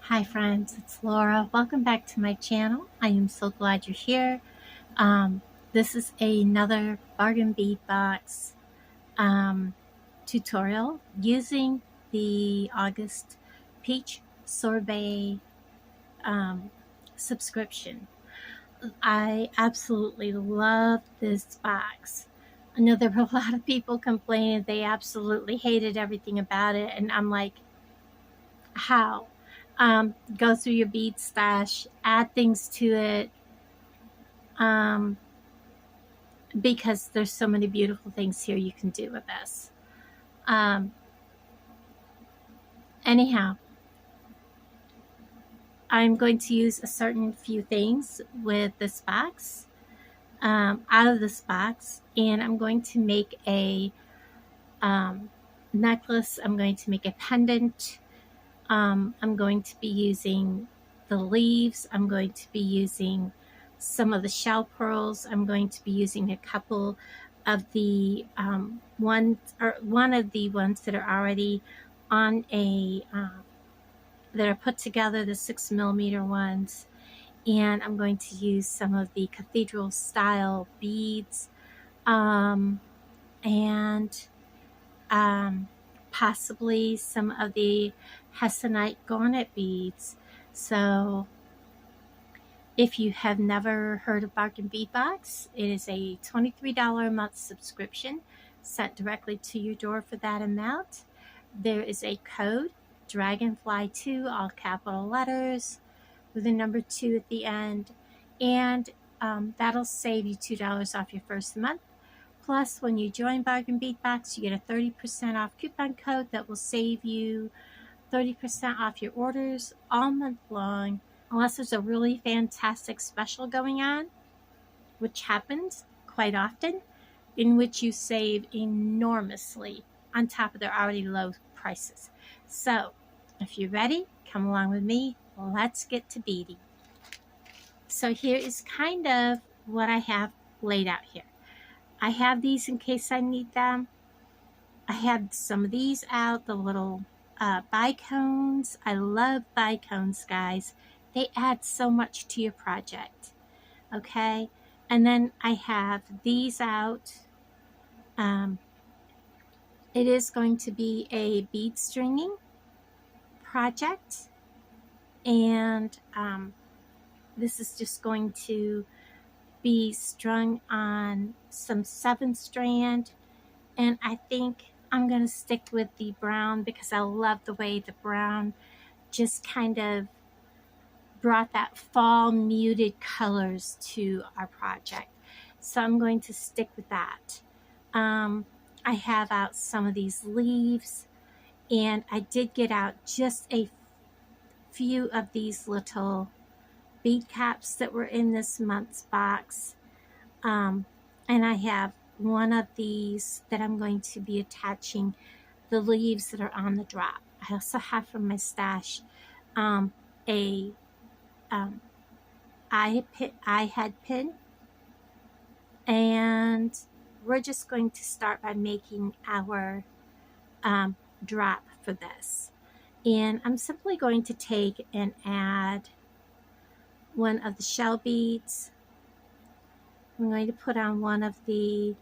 Hi friends, it's Laura. Welcome back to my channel. I am so glad you're here. Um, this is another bargain bead box tutorial using the August Peach Sorbet um, subscription. I absolutely love this box. I know there were a lot of people complaining they absolutely hated everything about it, and I'm like, how? Go through your bead stash, add things to it, um, because there's so many beautiful things here you can do with this. Um, anyhow, I'm going to use a certain few things with this box, out of this box, and I'm going to make a necklace. I'm going to make a pendant. I'm going to be using the leaves. I'm going to be using some of the shell pearls. I'm going to be using a couple of the one of the ones that are already on a that are put together, the 6mm ones. And I'm going to use some of the cathedral style beads, and possibly some of the Hessenite garnet beads. So if you have never heard of Bargain Bead Box, it is a $23 a month subscription sent directly to your door for that amount. There is a code, Dragonfly2, all capital letters, with a number 2 at the end, and that'll save you $2 off your first month. Plus, when you join Bargain Bead Box, you get a 30% off coupon code that will save you 30% off your orders all month long, unless there's a really fantastic special going on, which happens quite often, in which you save enormously on top of their already low prices. So, if you're ready, come along with me. Let's get to beading. So here is kind of what I have laid out here. I have these in case I need them. I have some of these out, the little bicones. I love bicones, guys. They add so much to your project. Okay, and then I have these out. It is going to be a bead stringing project, and this is just going to be strung on some 7-strand, and I think I'm going to stick with the brown because I love the way the brown just kind of brought that fall muted colors to our project. So I'm going to stick with that. I have out some of these leaves, and I did get out just a few of these little bead caps that were in this month's box. And I have one of these that I'm going to be attaching the leaves that are on the drop. I also have from my stash a eye head pin, and we're just going to start by making our drop for this. And I'm simply going to take and add one of the shell beads. I'm going to put on one of the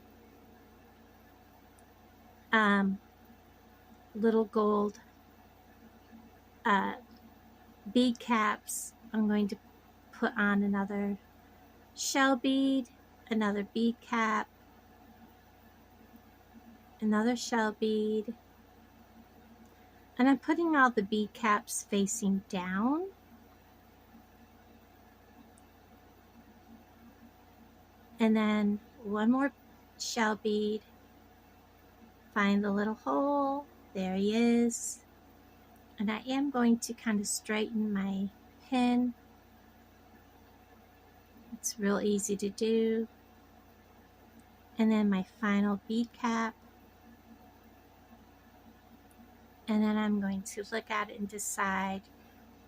little gold bead caps. I'm going to put on another shell bead, another bead cap, another shell bead, and I'm putting all the bead caps facing down. And then one more shell bead, find the little hole, there he is. And I am going to kind of straighten my pin. It's real easy to do. And then my final bead cap. And then I'm going to look at it and decide,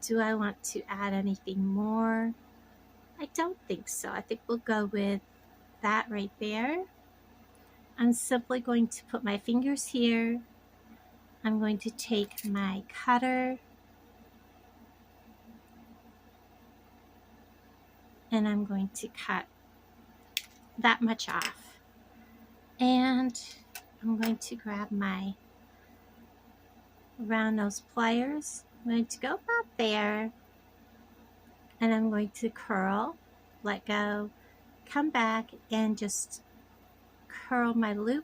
do I want to add anything more? I don't think so. I think we'll go with that right there. I'm simply going to put my fingers here. I'm going to take my cutter and I'm going to cut that much off. And I'm going to grab my round nose pliers. I'm going to go about there, and I'm going to curl, let go, come back, and just curl my loop,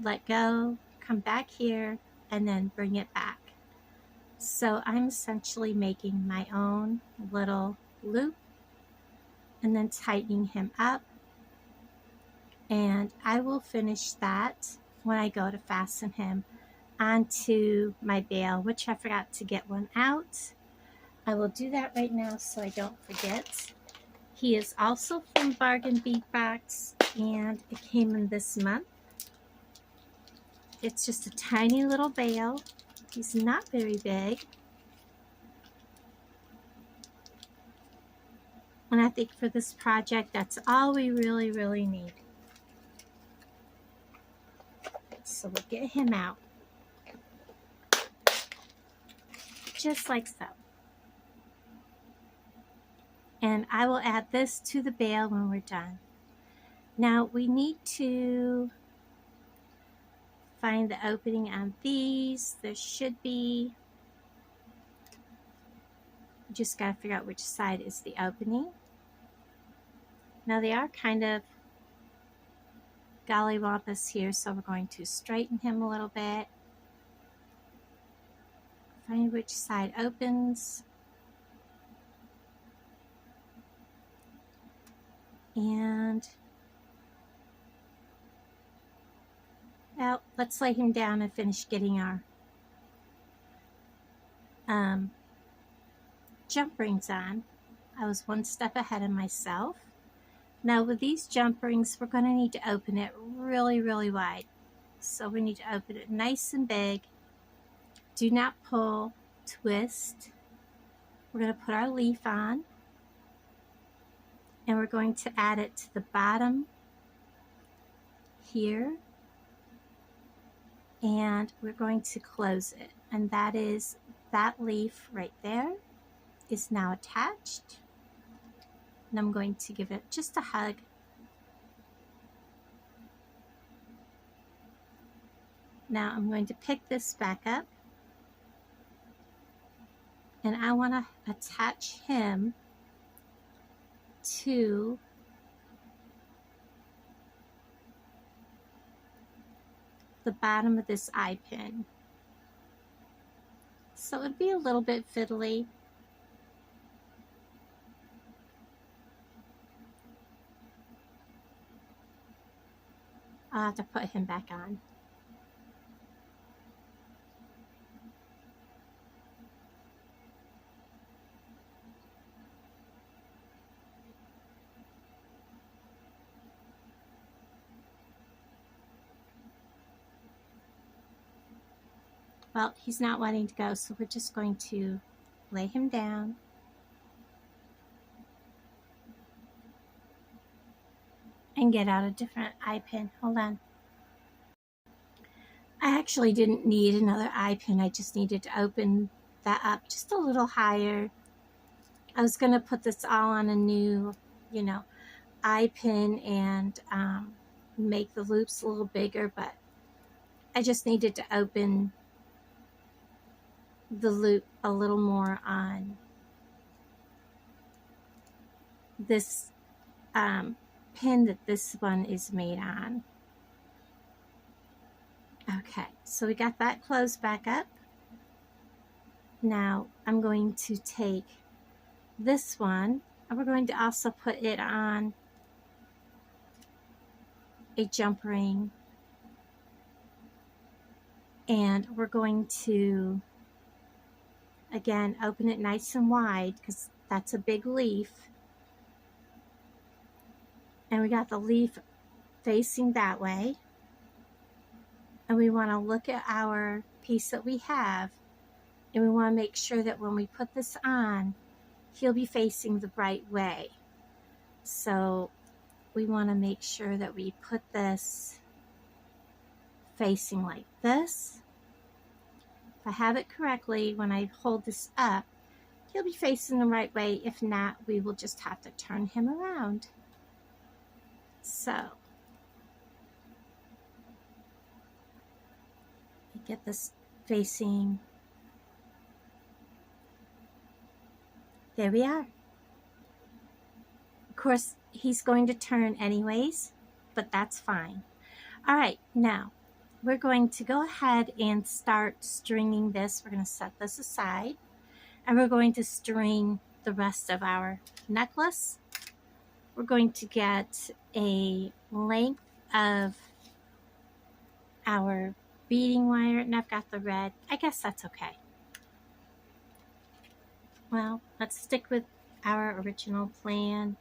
let go, come back here, and then bring it back. So I'm essentially making my own little loop and then tightening him up. And I will finish that when I go to fasten him onto my bail, which I forgot to get one out. I will do that right now so I don't forget. He is also from Bargain Beat Box, and it came in this month. It's just a tiny little bail. He's not very big. And I think for this project, that's all we really need. So we'll get him out. Just like so. And I will add this to the bail when we're done. Now we need to find the opening on these. There should be. Just got to figure out which side is the opening. Now they are kind of gollywampus here, so we're going to straighten him a little bit. Find which side opens. And well, let's lay him down and finish getting our jump rings on. I was one step ahead of myself. Now with these jump rings, we're going to need to open it really wide. So we need to open it nice and big. Do not pull, twist. We're going to put our leaf on, and we're going to add it to the bottom here, and we're going to close it, and that is that leaf right there is now attached. And I'm going to give it just a hug. Now I'm going to pick this back up, and I want to attach him to the bottom of this eye pin. So it'd be a little bit fiddly. I'll have to put him back on. Well, he's not wanting to go, so we're just going to lay him down. And get out a different eye pin. Hold on. I actually didn't need another eye pin. I just needed to open that up just a little higher. I was going to put this all on a new, eye pin and make the loops a little bigger, but I just needed to open the loop a little more on this pin that this one is made on. Okay, so we got that closed back up. Now I'm going to take this one, and we're going to also put it on a jump ring, and we're going to again open it nice and wide because that's a big leaf, and we got the leaf facing that way, and we want to look at our piece that we have, and we want to make sure that when we put this on, he'll be facing the right way. So we want to make sure that we put this facing like this. If I have it correctly, when I hold this up, he'll be facing the right way. If not, we will just have to turn him around. So get this facing. There we are. Of course, he's going to turn anyways, but that's fine. All right, now we're going to go ahead and start stringing this. We're going to set this aside, and we're going to string the rest of our necklace. We're going to get a length of our beading wire, and I've got the red. I guess that's okay. Well, let's stick with our original plan.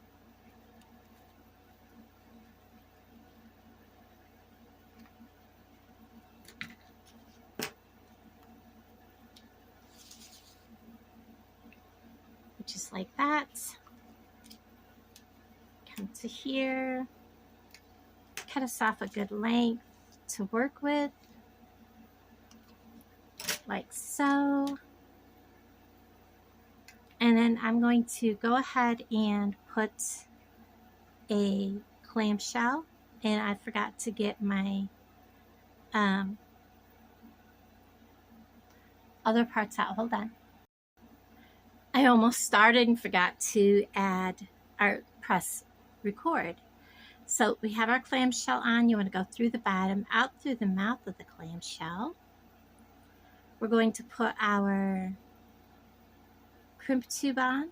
Just like that. Come to here. Cut us off a good length to work with, like so. And then I'm going to go ahead and put a clamshell, and I forgot to get my other parts out. Hold on. I almost started and forgot to add our press record. So we have our clamshell on. You want to go through the bottom, out through the mouth of the clamshell. We're going to put our crimp tube on.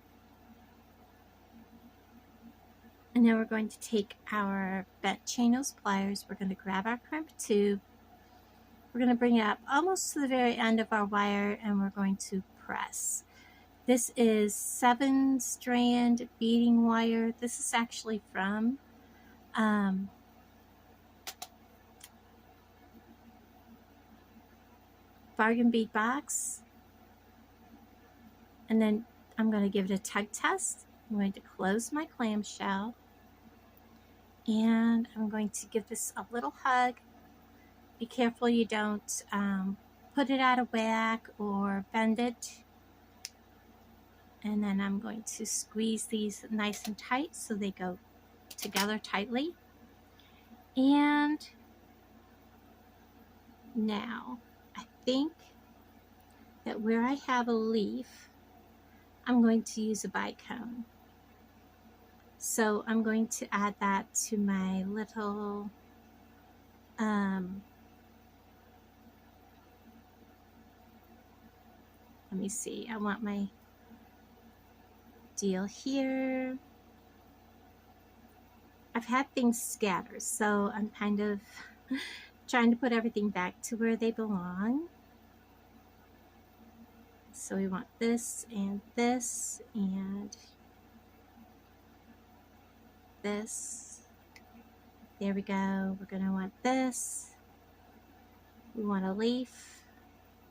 And then we're going to take our bent chain nose pliers. We're going to grab our crimp tube. We're going to bring it up almost to the very end of our wire, and we're going to press. This is 7-strand beading wire. This is actually from Bargain Bead Box. And then I'm going to give it a tug test. I'm going to close my clamshell, and I'm going to give this a little hug. Be careful you don't put it out of whack or bend it. And then I'm going to squeeze these nice and tight so they go together tightly. And now I think that where I have a leaf, I'm going to use a bicone. So I'm going to add that to my little let me see, I want my deal here. I've had things scatter, so I'm kind of trying to put everything back to where they belong. So we want this and this and this. There we go. We're going to want this. We want a leaf.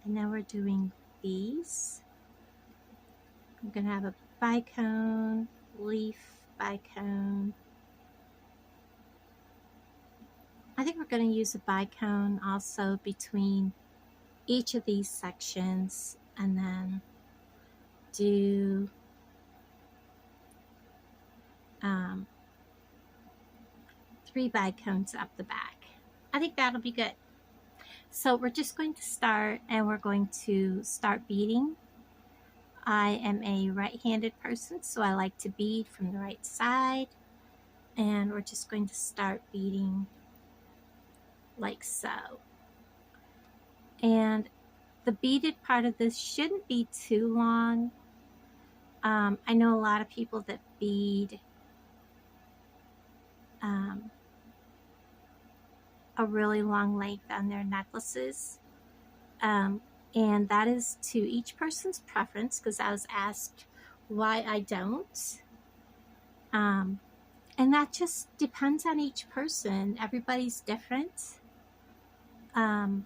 And then we're doing these. I'm going to have a bicone, leaf, bicone. I think we're going to use a bicone also between each of these sections, and then do 3 bicones up the back. I think that'll be good. So we're just going to start, and we're going to start beading. I am a right-handed person, so I like to bead from the right side, and we're just going to start beading like so. And the beaded part of this shouldn't be too long. I know a lot of people that bead a really long length on their necklaces. And that is to each person's preference, because I was asked why I don't. And that just depends on each person. Everybody's different. And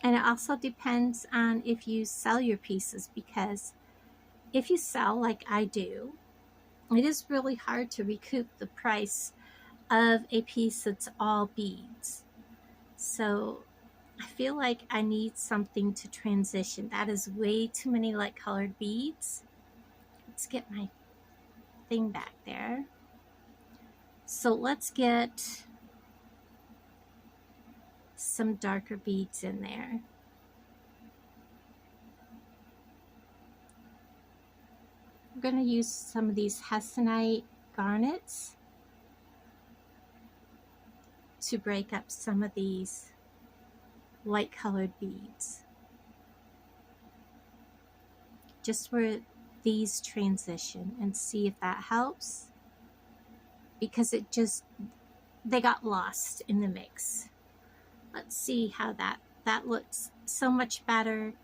it also depends on if you sell your pieces, because if you sell like I do, it is really hard to recoup the price of a piece that's all beads. So I feel like I need something to transition. That is way too many light colored beads. Let's get my thing back there. So let's get some darker beads in there. We're going to use some of these hessonite garnets to break up some of these light colored beads. Just where these transition, and see if that helps, because they got lost in the mix. Let's see how that looks so much better.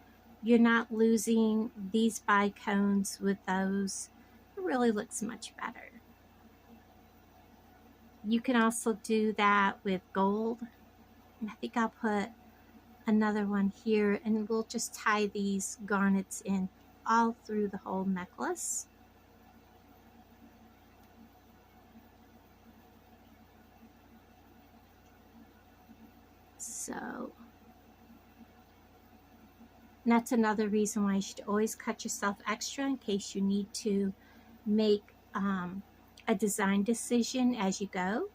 You're not losing these bicones with those. It really looks much better. You can also do that with gold. And I think I'll put another one here, and we'll just tie these garnets in all through the whole necklace. So that's another reason why you should always cut yourself extra in case you need to make a design decision as you go.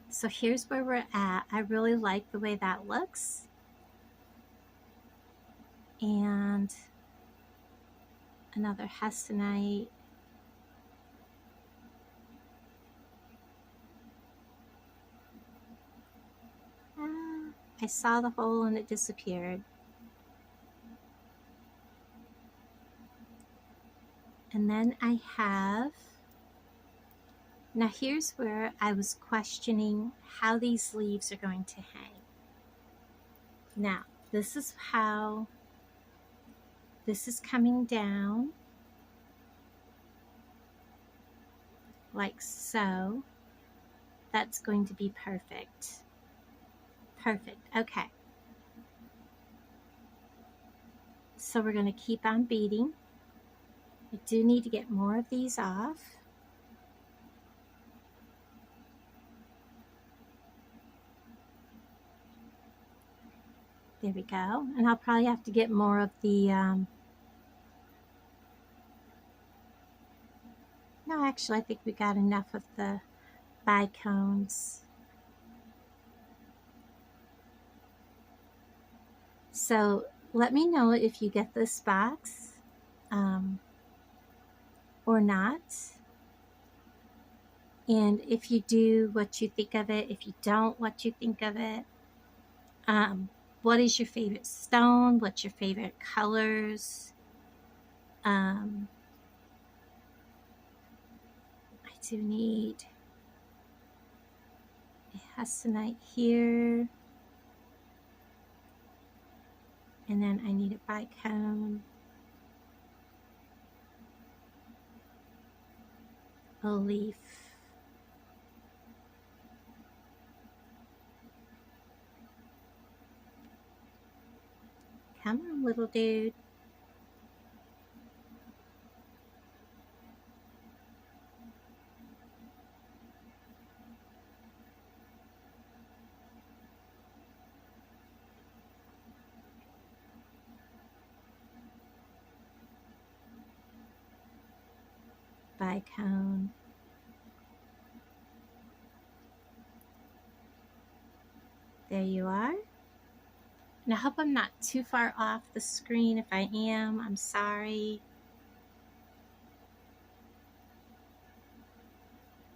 So here's where we're at. I really like the way that looks. And another hessonite. I saw the hole and it disappeared. And then I have, now here's where I was questioning how these leaves are going to hang. Now, this is how this is coming down, like so. That's going to be perfect. Perfect, okay. So we're going to keep on beading. I do need to get more of these off. There we go. And I'll probably have to get more of the, no, actually, I think we got enough of the bicones. So let me know if you get this box or not. And if you do, what you think of it. If you don't, what you think of it. What is your favorite stone? What's your favorite colors? I do need a hessonite here. And then I need a bicone. A leaf. Come on, little dude. Bicone. There you are. And I hope I'm not too far off the screen. If I am, I'm sorry.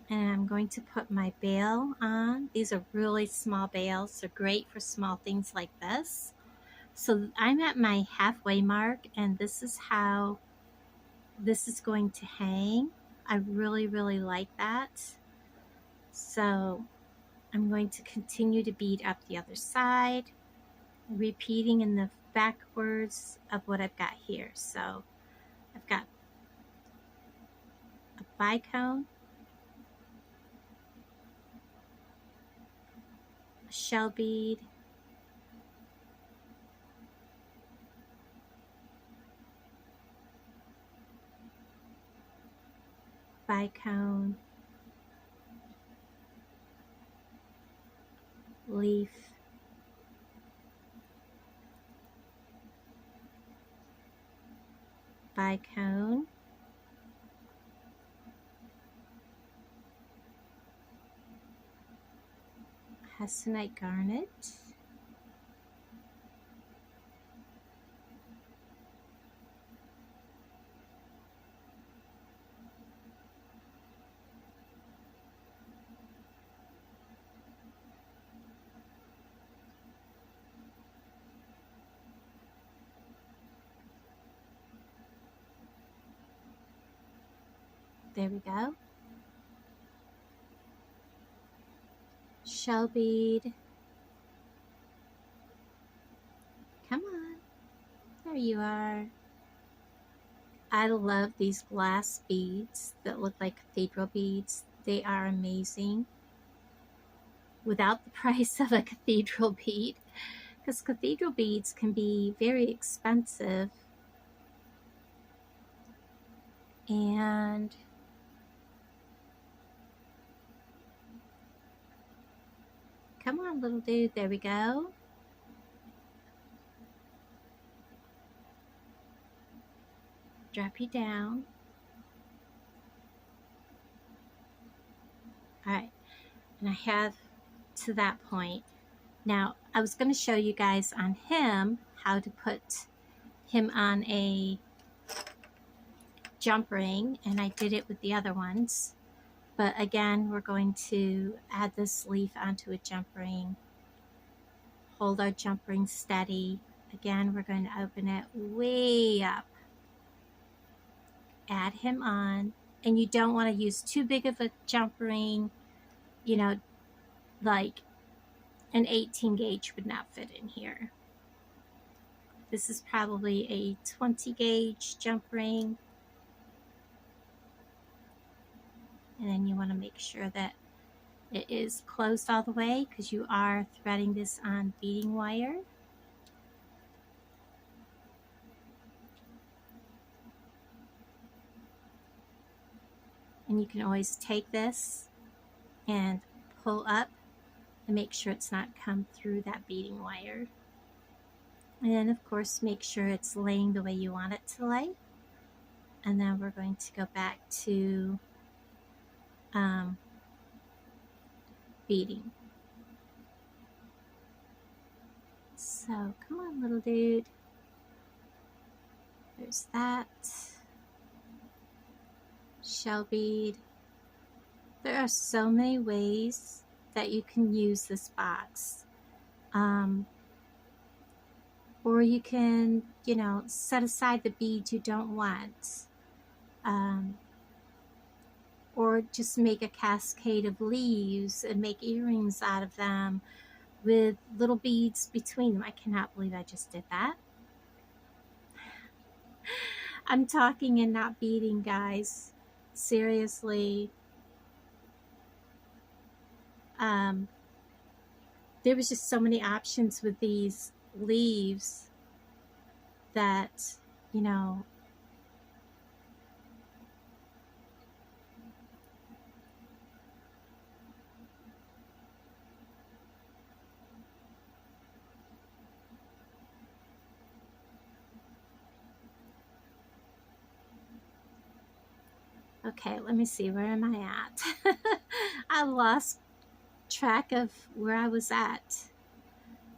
And I'm going to put my bail on. These are really small bails. They're great for small things like this. So I'm at my halfway mark, and this is how this is going to hang. I really, really like that. So I'm going to continue to bead up the other side, repeating in the backwards of what I've got here. So I've got a bicone, a shell bead, bicone, leaf, bicone, hessonite garnet, there we go, shell bead, come on, there you are. I love these glass beads that look like cathedral beads. They are amazing without the price of a cathedral bead, because cathedral beads can be very expensive. And come on, little dude, there we go. Drop you down. All right, and I have to that point. Now, I was going to show you guys on him how to put him on a jump ring, and I did it with the other ones. But again, we're going to add this leaf onto a jump ring. Hold our jump ring steady. Again, we're going to open it way up. Add him on. And you don't want to use too big of a jump ring. You know, like an 18 gauge would not fit in here. This is probably a 20 gauge jump ring. And then you want to make sure that it is closed all the way, because you are threading this on beading wire. And you can always take this and pull up and make sure it's not come through that beading wire. And then of course make sure it's laying the way you want it to lay. And then we're going to go back to beading. So come on, little dude. There's that. Shell bead. There are so many ways that you can use this box. Or you can, you know, set aside the beads you don't want. Or just make a cascade of leaves and make earrings out of them with little beads between them. I cannot believe I just did that. I'm talking and not beading, guys. Seriously. There was just so many options with these leaves that, you know, okay, let me see, where am I at? I lost track of where I was at.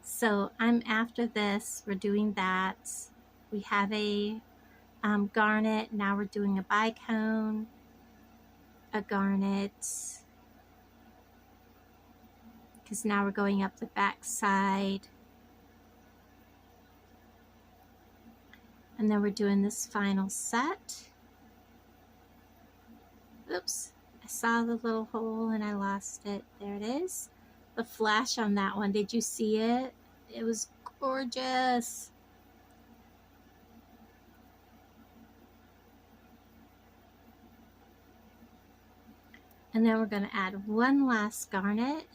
So I'm after this, we're doing that. We have a garnet, now we're doing a bicone, a garnet, because now we're going up the back side. And then we're doing this final set. Oops, I saw the little hole and I lost it. There it is. The flash on that one, did you see it? It was gorgeous. And then we're going to add one last garnet.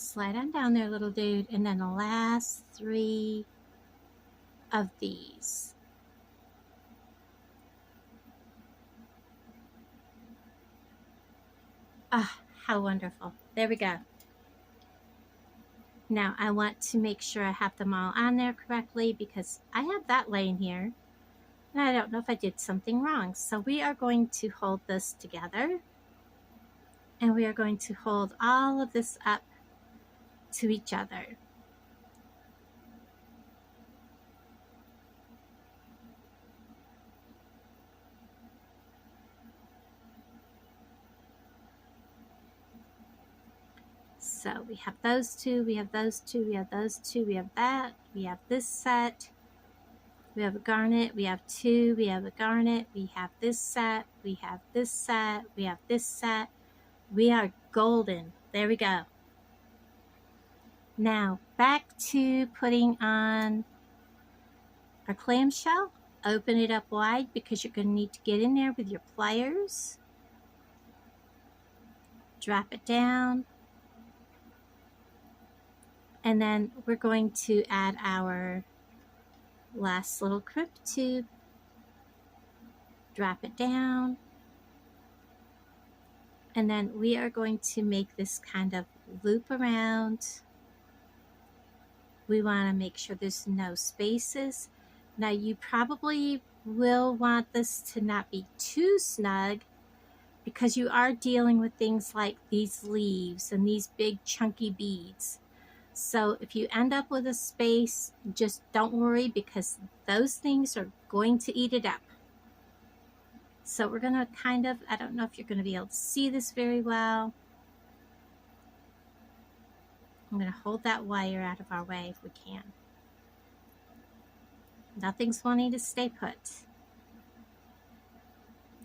Slide on down there, little dude, and then the last 3 of these. Ah, how wonderful. There we go. Now I want to make sure I have them all on there correctly because I have that laying here and I don't know if I did something wrong. So we are going to hold this together and we are going to hold all of this up to each other. So we have those 2, we have those 2, we have those 2, we have that, we have this set, we have a garnet, we have 2, we have a garnet, we have this set, we have this set, we have this set. We are golden. There we go. Now back to putting on our clamshell. Open it up wide because you're going to need to get in there with your pliers. Drop it down. And then we're going to add our last little crimp tube. Drop it down. And then we are going to make this kind of loop around. We want to make sure there's no spaces. Now you probably will want this to not be too snug because you are dealing with things like these leaves and these big chunky beads. So if you end up with a space, just don't worry because those things are going to eat it up. So we're going to kind of, I don't know if you're going to be able to see this very well. I'm going to hold that wire out of our way if we can. Nothing's wanting to stay put.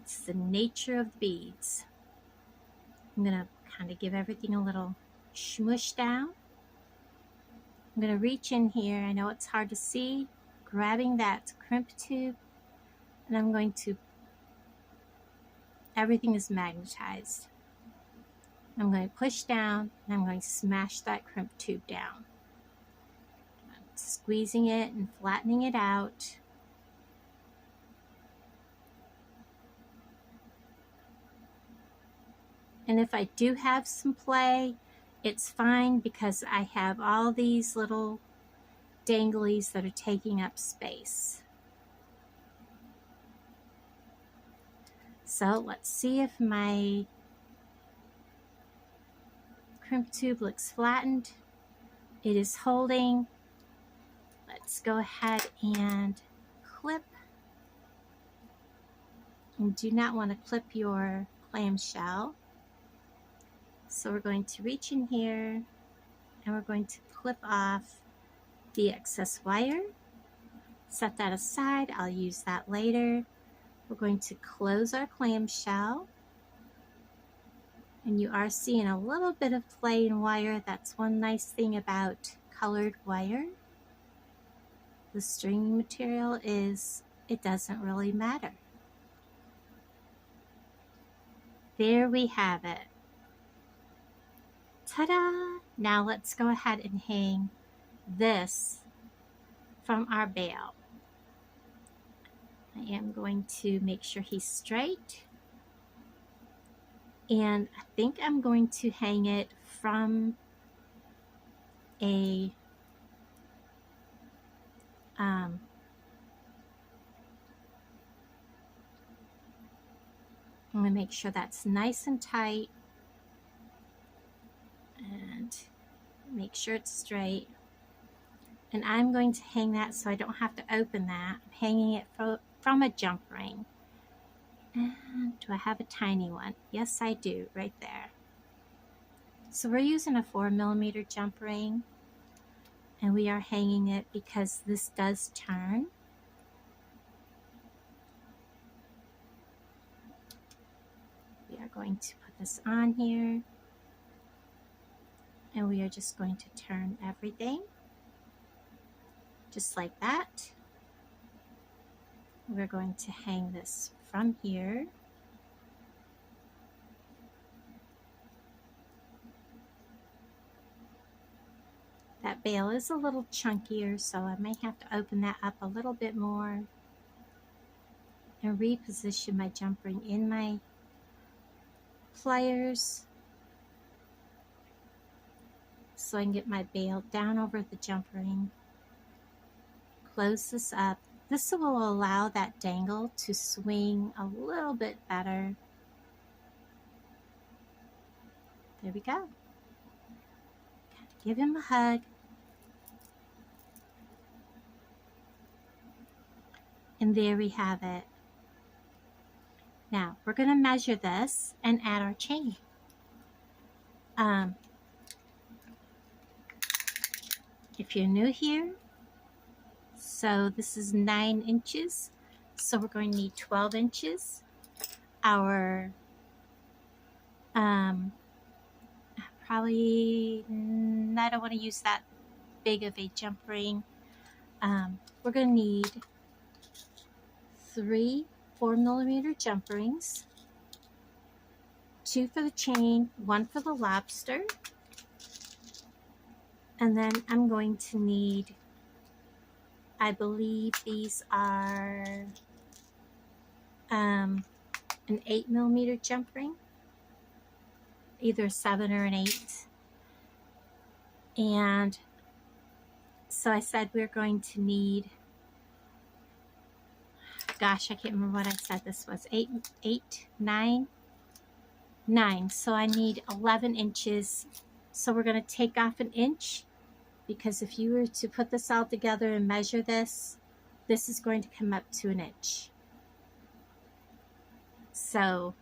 It's the nature of the beads. I'm going to kind of give everything a little smush down. I'm going to reach in here. I know it's hard to see. Grabbing that crimp tube. And I'm going to, everything is magnetized. I'm going to push down and I'm going to smash that crimp tube down. I'm squeezing it and flattening it out. And if I do have some play, it's fine because I have all these little danglies that are taking up space. So let's see if my crimp tube looks flattened. It is holding. Let's go ahead and clip. You do not want to clip your clamshell. So we're going to reach in here and we're going to clip off the excess wire. Set that aside. I'll use that later. We're going to close our clamshell. And you are seeing a little bit of play in wire. That's one nice thing about colored wire. The stringing material is, it doesn't really matter. There we have it. Ta-da! Now let's go ahead and hang this from our bail. I am going to make sure he's straight. And I think I'm going to hang it from a I'm going to make sure that's nice and tight and make sure it's straight. And I'm going to hang that so I don't have to open that. I'm hanging it from a jump ring. And do I have a tiny one? Yes, I do, right there. So we're using a 4mm jump ring. And we are hanging it because this does turn. We are going to put this on here. And we are just going to turn everything. Just like that. We're going to hang this from here. that bail is a little chunkier, so I may have to open that up a little bit more and reposition my jump ring in my pliers so I can get my bail down over the jump ring. Close this up. This will allow that dangle to swing a little bit better. There we go. Give him a hug. And there we have it. Now, we're going to measure this and add our chain. If you're new here, so this is 9 inches. So we're going to need 12 inches. Our, probably, I don't want to use that big of a jump ring. We're going to need 3 4mm jump rings, 2 for the chain, 1 for the lobster, and then I'm going to need, I believe these are an 8mm jump ring, either 7 or an 8, and so I said we're going to need, gosh, I can't remember what I said this was, 9. So I need 11 inches. So we're going to take off an inch, because if you were to put this all together and measure this, this is going to come up to an inch. So,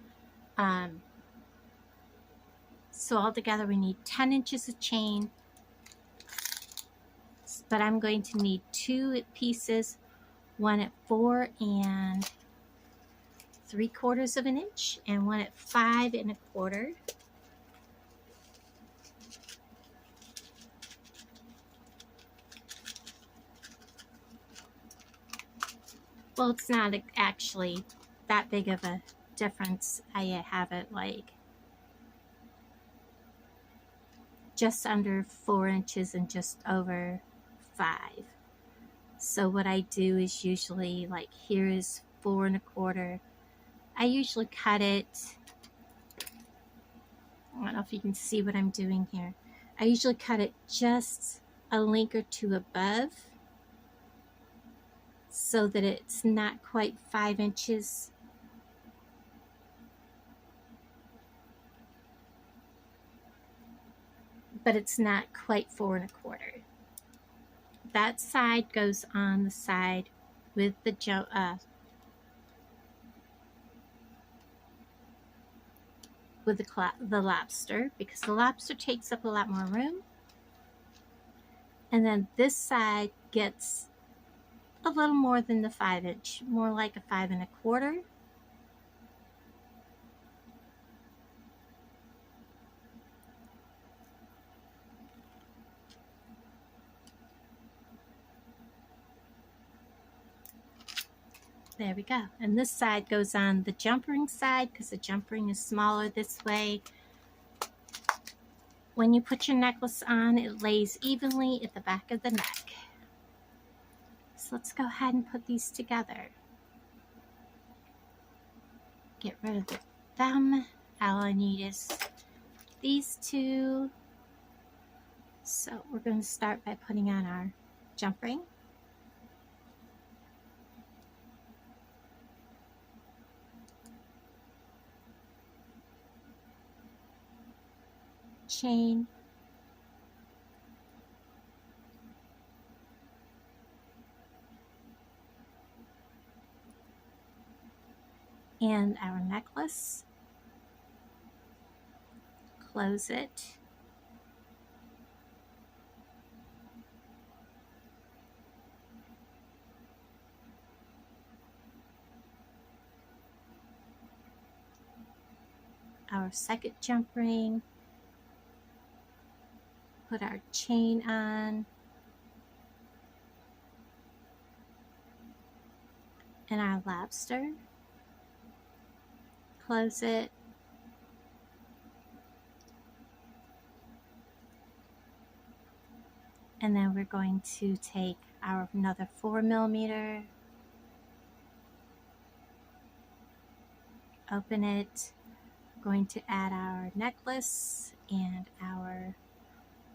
so altogether we need 10 inches of chain, but I'm going to need 2 pieces, 1 at 4 3/4 of an inch and 1 at 5 1/4. Well, it's not actually that big of a difference. I have it like just under 4 inches and just over 5. So what I do is usually, like, here is 4 1/4. I usually cut it, I don't know if you can see what I'm doing here. I usually cut it just a link or 2 above, so that it's not quite 5 inches. But it's not quite 4 1/4. That side goes on the side with the lobster, because the lobster takes up a lot more room. And then this side gets a little more than the 5 inch, more like a 5 1/4. There we go. And this side goes on the jump ring side, because the jump ring is smaller this way. When you put your necklace on, it lays evenly at the back of the neck. So let's go ahead and put these together. Get rid of the thumb. All I need is these 2. So we're going to start by putting on our jump ring. Chain. And our necklace. Close it. Our second jump ring. Put our chain on. And our lobster. Close it. And then we're going to take our another 4mm, open it, going to add our necklace and our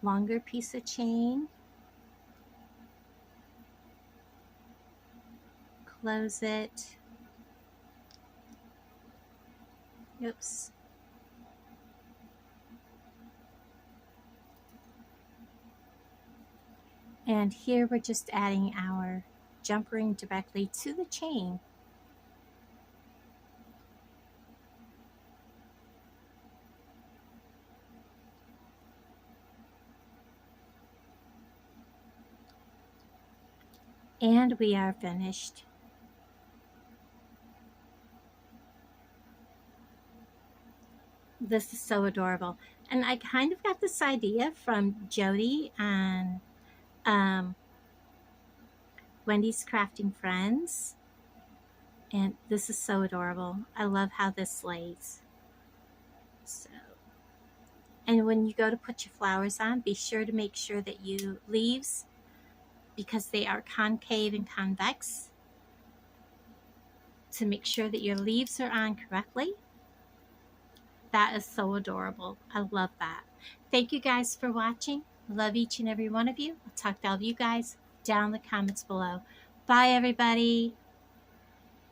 longer piece of chain, close it, oops, and here we're just adding our jump ring directly to the chain. And we are finished. This is so adorable. And I kind of got this idea from Jody on Wendy's Crafting Friends. And this is so adorable. I love how this lays. So, and when you go to put your flowers on, be sure to make sure that you leaves, because they are concave and convex, to make sure that your leaves are on correctly. That is so adorable. I love that. Thank you guys for watching. Love each and every one of you. I'll talk to all of you guys down in the comments below. Bye, everybody.